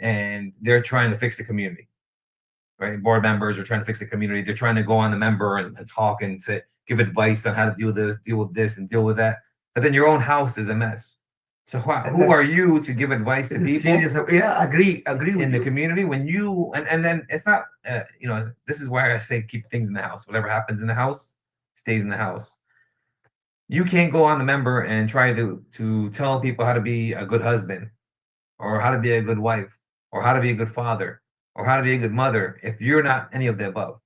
and they're trying to fix the community. Right, board members are trying to fix the community. They're trying to go on the member and talk and to give advice on how to deal with this and deal with that. But then your own house is a mess. So who are you to give advice to people? Yeah, agree in the community when you and then it's not this is why I say keep things in the house. Whatever happens in the house stays in the house. You can't go on the member and try to tell people how to be a good husband or how to be a good wife or how to be a good father or how to be a good mother if you're not any of the above.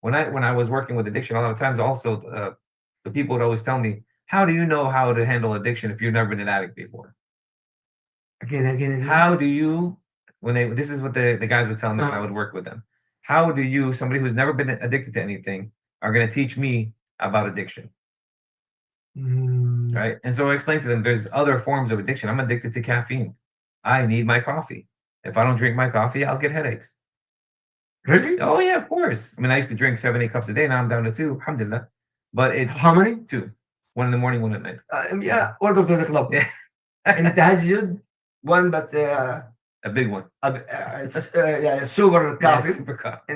When I was working with addiction, a lot of times also the people would always tell me, how do you know how to handle addiction if you've never been an addict before? Again. How do you, this is what the guys would tell me when I would work with them. How do you, somebody who's never been addicted to anything, are going to teach me about addiction? Right? And so I explained to them, there's other forms of addiction. I'm addicted to caffeine. I need my coffee. If I don't drink my coffee, I'll get headaches. Really? Oh, yeah, of course. I mean, I used to drink 7-8 cups a day. Now I'm down to 2, alhamdulillah. But it's... How many? 2. 1 in the morning, 1 at night. Yeah, welcome to the club. Yeah. And it has you one, but... a big one. Sugar coffee. Yeah, super coffee.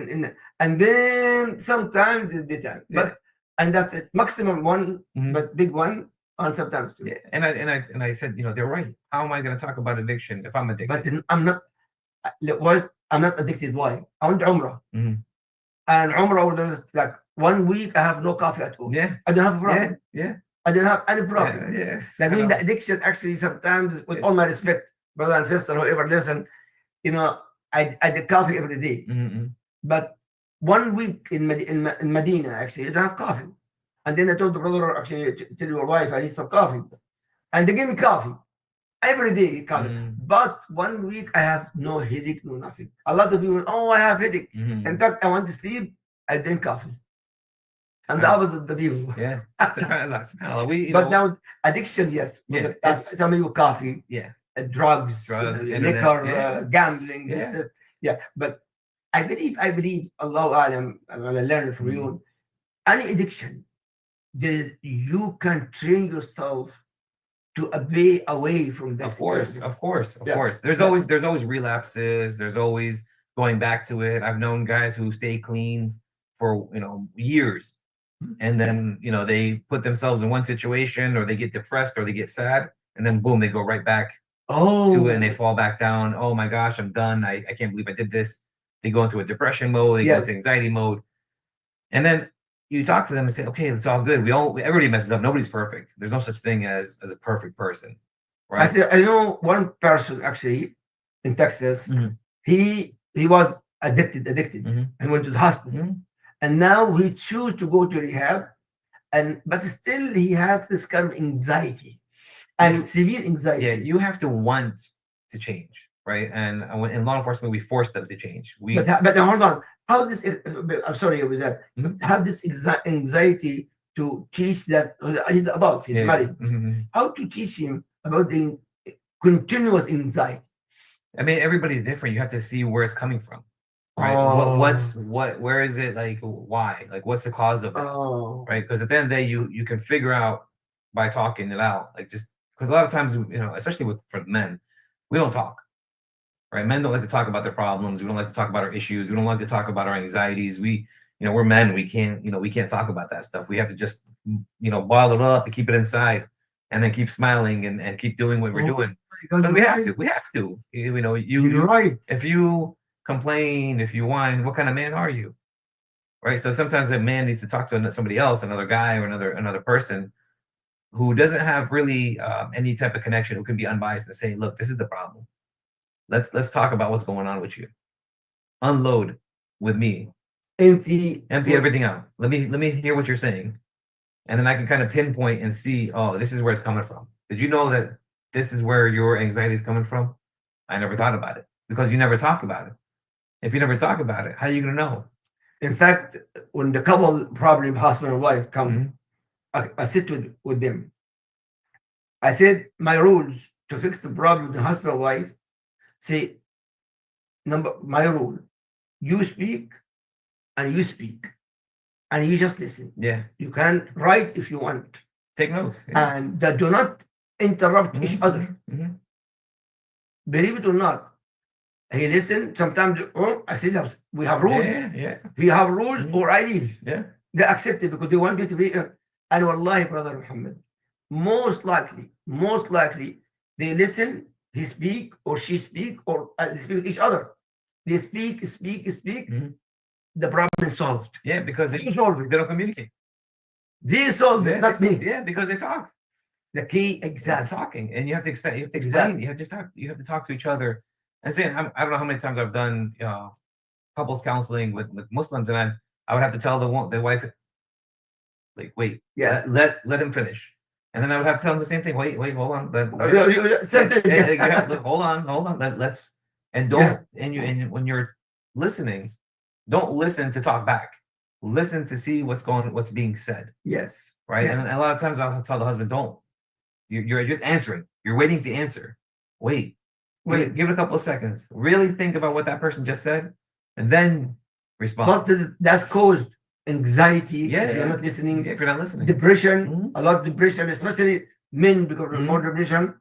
And then sometimes it's daytime. But and that's it. Maximum one, but big one, and sometimes 2. Yeah. And I said, they're right. How am I going to talk about addiction if I'm addicted? But I'm not. I'm not addicted. Why? I went to Umrah. And Umrah was like 1 week. I have no coffee at all. Yeah. I don't have a problem. Yeah. I don't have any problem. Yeah. I mean, the addiction actually sometimes, with all my respect, brother and sister, whoever listen, I did coffee every day. But 1 week in Medina, actually, I don't have coffee. And then I told the brother, actually, tell your wife I need some coffee. And they gave me coffee. Every day, coffee. But 1 week, I have no headache, no nothing. A lot of people, I have headache. In fact, I want to sleep, I drink coffee. And the opposite of the people. Yeah. But now, addiction, yes. Yeah. Tell me with coffee. Yeah. Drugs, liquor, gambling. Yeah. But I believe, Allah Alam, I'm going to learn from you. Any addiction, you can train yourself to be away from that. Of course. There's always relapses. There's always going back to it. I've known guys who stay clean for years, and then they put themselves in one situation, or they get depressed, or they get sad, and then boom, they go right back Oh, and they fall back down. Oh my gosh, I'm done. I can't believe I did this. They go into a depression mode. They go yes. into anxiety mode. And then you talk to them and say, okay, it's all good. Everybody messes up. Nobody's perfect. There's no such thing as a perfect person, right? I know one person actually in Texas. Mhm. He was addicted, Mhm. and went to the hospital. Mhm. And now he chose to go to rehab, but still he has this kind of anxiety and Yes. severe anxiety. Yeah, you have to want to change, right? And in law enforcement, we force them to change. But hold on. How this? I'm sorry with that. Mhm. But have this anxiety to teach that he's adult, he's Yeah. married. Mhm. How to teach him about the continuous anxiety? I mean, everybody's different. You have to see where it's coming from, right? Where is it, like, why? Like, what's the cause of that, Oh, right? Because at the end of the day, you can figure out by talking it out, like, just because a lot of times, especially for men, we don't talk, right? Men don't like to talk about their problems. We don't like to talk about our issues. We don't like to talk about our anxieties. We're men. We can't talk about that stuff. We have to just, bottle it up and keep it inside, and then keep smiling and keep doing what we're doing. Because we have to. We have to. You're right. If you complain, if you whine, what kind of man are you? Right. So sometimes a man needs to talk to somebody else, another guy or another person who doesn't have really any type of connection, who can be unbiased and say, look, this is the problem. Let's talk about what's going on with you. Unload with me. Empty Everything out. Let me hear what you're saying. And then I can kind of pinpoint and see, oh, this is where it's coming from. Did you know that this is where your anxiety is coming from? I never thought about it, because you never talk about it. If you never talk about it, how are you going to know? In fact, when the couple problem, husband and wife come, Mhm. I sit with them. I said my rules to fix the problem with the husband and wife. Say my rule: you speak and you speak, and you just listen. Yeah. You can write if you want, Take notes. Yeah. and that do not interrupt each Mhm. other. Mhm. Believe it or not, he listen. Sometimes, I said we have rules. Yeah. We have rules, Mhm. or I leave. Yeah. They accept it because they want you to be. And wallahi, brother Muhammad, most likely, they listen. He speak or she speak, or they speak with each other. They speak. Mhm. The problem is solved. Yeah, because They solve it. they don't communicate. They solve it, not me. Yeah, because they talk. The key, They're exactly. talking, and you have to explain. You have to Exactly. explain. You have to talk to each other. And say, I don't know how many times I've done couples counseling with Muslims, and I would have to tell the wife, like, wait, Yeah. let him finish, and then I would have to tell him the same thing. Wait, hold on. Look, hold on. Let's and don't and when you're listening, don't listen to talk back. Listen to see what's being said. Yes. Right. Yeah. And a lot of times I'll tell the husband, don't. You're just answering. You're waiting to answer. Wait. Give it a couple of seconds. Really think about what that person just said, and then respond. But that's caused anxiety Yeah, if you're not listening. if you're not listening. Depression, a lot of depression, especially men because of Mhm. more depression.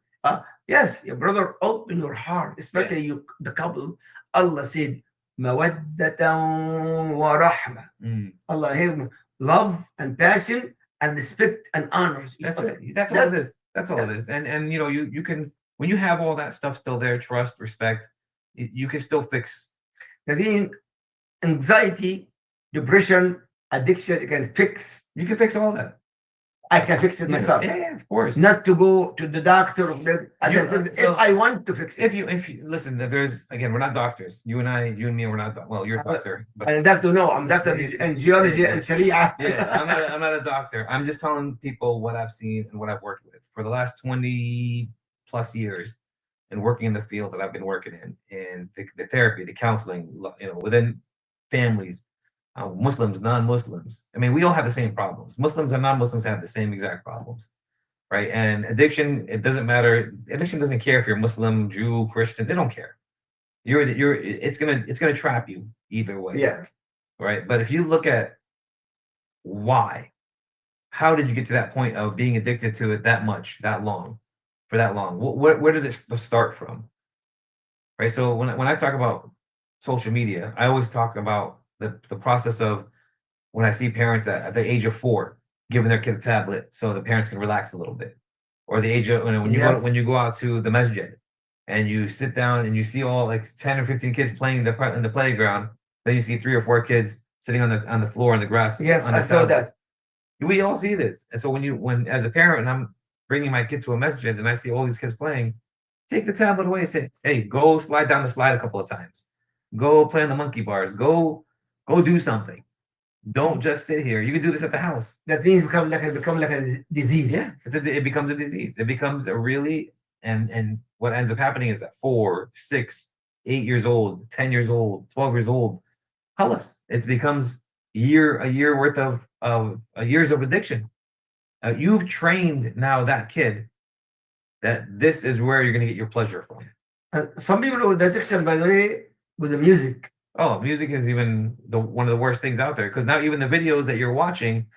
Yes, your brother, open your heart, especially the couple. Allah said, mawaddatan wa rahma. Allah here, love and passion and respect and honor. That's it. That's all it is. That's all it is. And you can, when you have all that stuff still there, trust, respect, you can still fix. I think anxiety, depression, addiction, you can fix. You can fix all that. I can fix it myself. Yeah, of course. Not to go to the doctor. I can fix it if I want to fix it. If you listen, there's, again, we're not doctors. You and me, we're not. Well, you're a doctor, but and a doctor, no, I'm doctor in geology and Sharia. Yeah, I'm not a doctor. I'm just telling people what I've seen and what I've worked with for the last 20 plus years, and working in the field that I've been working in, and the therapy, the counseling, within families. Muslims, non-Muslims. I mean, we all have the same problems. Muslims and non-Muslims have the same exact problems, right? And addiction, it doesn't matter. Addiction doesn't care if you're Muslim, Jew, Christian. They don't care. It's gonna trap you either way. Yeah. Right. But if you look at why, how did you get to that point of being addicted to it that much, that long, for that long? Where did it start from? Right. So when I talk about social media, I always talk about the process of when I see parents at the age of 4 giving their kid a tablet so the parents can relax a little bit, or the age of when you go out to the masjid and you sit down and you see all like 10 or 15 kids playing in the playground. Then you see 3 or 4 kids sitting on the floor on the grass. Yes, on the I saw that. tablets. We all see this. And so when as a parent and I'm bringing my kid to a masjid and I see all these kids playing, take the tablet away and say, hey, go slide down the slide a couple of times. Go play on the monkey bars. Go do something. Don't just sit here. You can do this at the house. That means become like a disease. Yeah, it becomes a disease. It becomes a really and what ends up happening is that 4, 6, 8 years old, 10 years old, 12 years old, it becomes a year worth of years of addiction. You've trained now that kid that this is where you're going to get your pleasure from. Some people with addiction, by the way, with the music. Oh, music is even one of the worst things out there because now even the videos that you're watching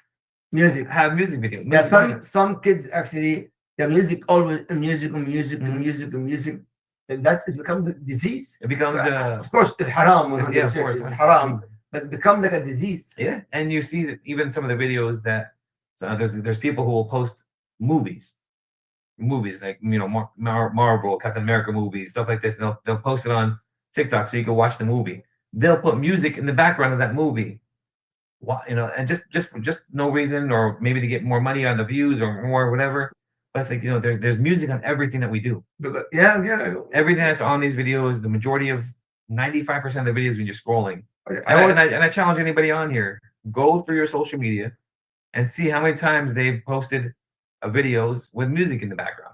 music have music videos. Yeah, some kids actually their music always music, and that has become the disease. It becomes of course it's haram. Yeah, of course it's haram, but become like a disease. Yeah, and you see that even some of the videos that there's people who will post movies like Marvel, Captain America movies, stuff like this. And they'll post it on TikTok so you can watch the movie. They'll put music in the background of that movie. And just for no reason, or maybe to get more money on the views or more whatever. But it's like there's music on everything that we do. Yeah. Everything that's on these videos, the majority of 95% of the videos when you're scrolling. I challenge anybody on here, go through your social media and see how many times they've posted videos with music in the background.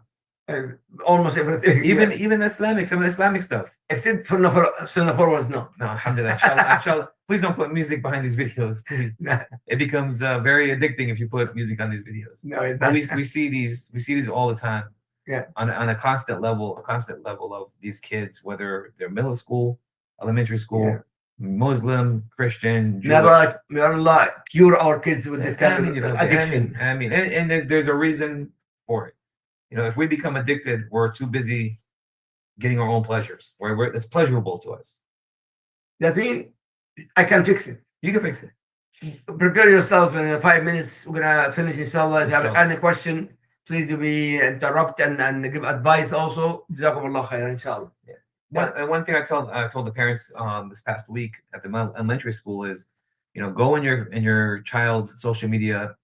Almost everything. Even some of the Islamic stuff. Except for Sunnahfollowers, no. No, alhamdulillah. Please don't put music behind these videos. Please. It becomes very addicting if you put music on these videos. No, it's not. We see these all the time. Yeah. On a constant level of these kids, whether they're middle school, elementary school, Muslim, Christian, Jewish. May Allah cure our kids with this kind of addiction. I mean, and there's a reason for it. If we become addicted, we're too busy getting our own pleasures, where it's pleasurable to us. That means I can fix it. You can fix it. Prepare yourself in 5 minutes. We're gonna finish, inshallah. If you have any question, please do be interrupt and give advice also. Jazakumullah khair, inshallah. Yeah. One thing I told the parents this past week at the elementary school is, go in your child's social media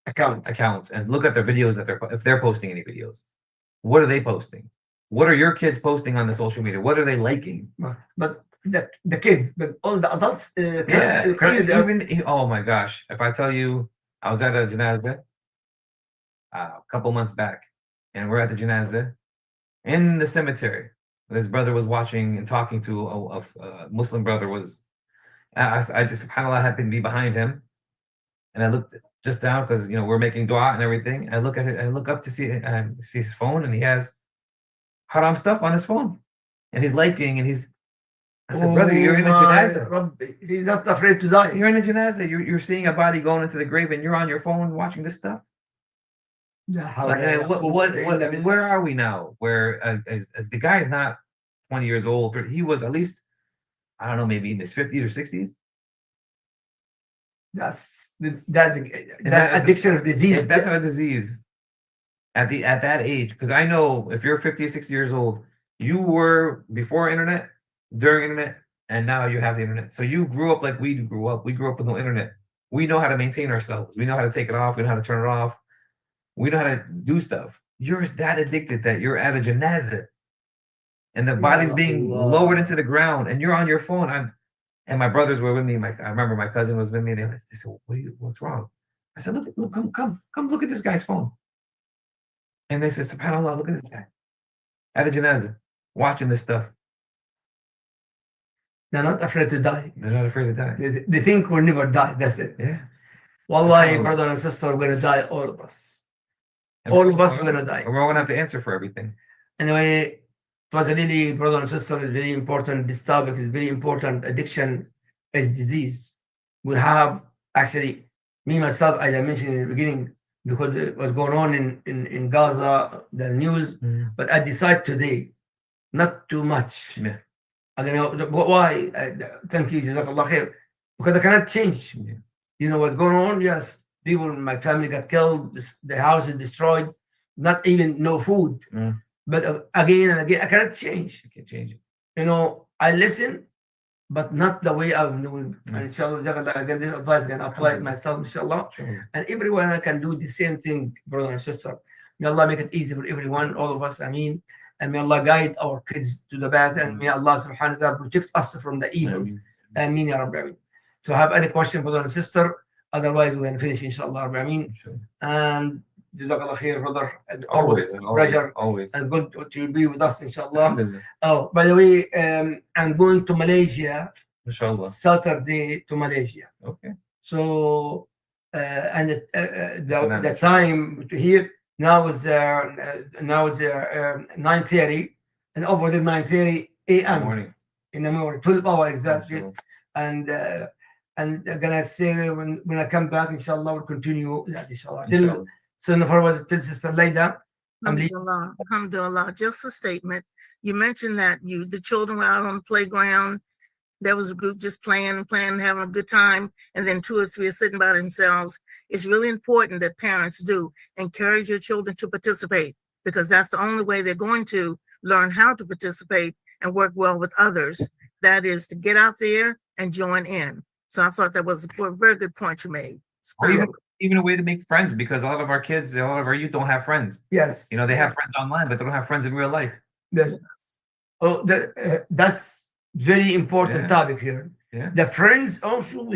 accounts and look at their videos if they're posting any videos. What are they posting? What are your kids posting on the social media? What are they liking? But the kids, but all the adults. Even oh my gosh! If I tell you, I was at a janazah a couple months back, and we're at the janazah in the cemetery. This brother was watching and talking to a Muslim brother. I just subhanAllah happened to be behind him, and I looked just down because we're making dua and everything. I look at it. I look up to see his phone, and he has haram stuff on his phone, and he's liking, and he's. I said, brother, you're in a janazah. He's not afraid to die. You're in a janazah. You're seeing a body going into the grave, and you're on your phone watching this stuff. Where are we now? Where the guy is not 20 years old, he was at least, I don't know, maybe in his 50s or 60s. That's addiction of disease. That's not a disease at that age. Because I know if you're 50 or 60 years old, you were before internet, during internet, and now you have the internet. So you grew up like we grew up. We grew up with no internet. We know how to maintain ourselves. We know how to take it off. We know how to turn it off. We know how to do stuff. You're that addicted that you're at a janazah and the body's being lowered into the ground and you're on your phone. And my brothers were with me. I remember my cousin was with me. They said, what's wrong? I said, look, come look at this guy's phone. And they said, subhanAllah, look at this guy at the janazah watching this stuff. They're not afraid to die. They're not afraid to die. They think we'll never die. That's it. Yeah. Wallahi, brother and sister, we're going to die, all of us. All of us are going to die. And we're all going to have to answer for everything. Anyway, it was really, brother and sister, is very important. This topic is very important. Addiction is disease. We have actually, me, myself, as I mentioned in the beginning, because what's going on in Gaza, the news, but I decide today, not too much. Yeah. I don't know why. Thank you, Jazakallah khair. Because I cannot change. Yeah. You know what's going on? Yes, people in my family got killed. The house is destroyed. Not even no food. But again and again, I cannot change. You can change it. You know, I listen, but not the way I'm doing. Mm. And inshallah, again, this advice can apply it myself, inshallah. Sure. And everyone I can do the same thing, brother and sister. May Allah make it easy for everyone, all of us, I mean. And may Allah guide our kids to the path. And may Allah subhanahu wa ta'ala protect us from the evils. Ameen ya Rabbi. Ameen. So have any question, brother and sister? Otherwise, we can finish, inshallah. Rabbi. Ameen. Sure. And Jazakallah khair, brother. And Always, pleasure. always. And good to be with us, inshallah. Alhamdulillah. Oh, by the way, I'm going to Malaysia Inshallah. Saturday to Malaysia. Okay. So, and Salam. the time to here now is 9:30, and over the 9:30 a.m. Morning. in the morning, 12 hours exactly. Inshallah. And I'm gonna say when I come back, inshallah, we'll continue that, inshallah. Till Sunnahfollowers, till Sister Layla. Alhamdulillah, alhamdulillah. Just a statement. You mentioned that the children were out on the playground. There was a group just playing, having a good time, and then 2 or 3 are sitting by themselves. It's really important that parents do encourage your children to participate, because that's the only way they're going to learn how to participate and work well with others. That is to get out there and join in. So I thought that was a very good point you made. Or even a way to make friends, because a lot of our kids, a lot of our youth don't have friends. Yes. You know, they have friends online, but they don't have friends in real life. Yes. Oh, that's very important topic here. Yeah. The friends also,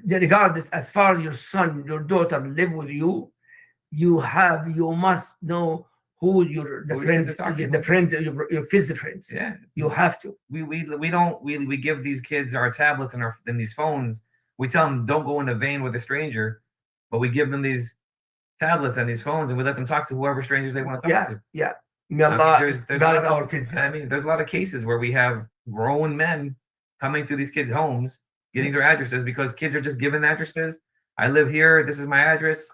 regardless, as far as your son, your daughter live with you, you must know who your kids' friends. Yeah. You have to. We give these kids our tablets and these phones. We tell them don't go in the vein with a stranger, but we give them these tablets and these phones, and we let them talk to whoever strangers they want to talk to. Yeah. May Allah guide our kids. I mean, there's a lot of cases where we have grown men coming to these kids' homes, getting their addresses, because kids are just given addresses. I live here. This is my address.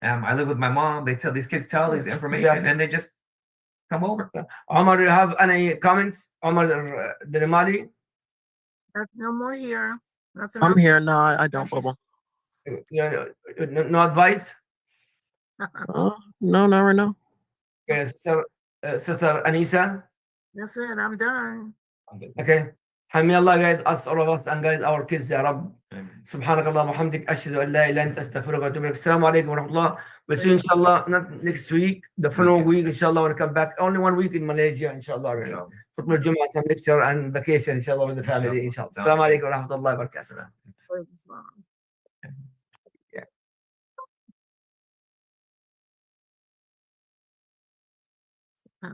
I live with my mom. These kids tell these information, and they just come over. Omar, do you have any comments? Omar Derimali? No more here. Nothing I'm else. here. No, I don't, Bubba. No advice? No, never know. Okay, Sister Anisa? That's it. I'm done. Okay. May Allah guide us, all of us, and guide our kids, Ya Rabb. سبحانك اللهم وبحمدك أشهد أن لا إله إلا أنت أستغفرك وأتوب إليك. السلام عليكم ورحمة الله. We'll see you, inshallah, not next week, the following week, inshallah, when I come back. Only 1 week in Malaysia, inshallah. خطبة الجمعة, some lecture and vacation, inshallah, with the family, inshallah. السلام عليكم ورحمة الله وبركاته. Yeah.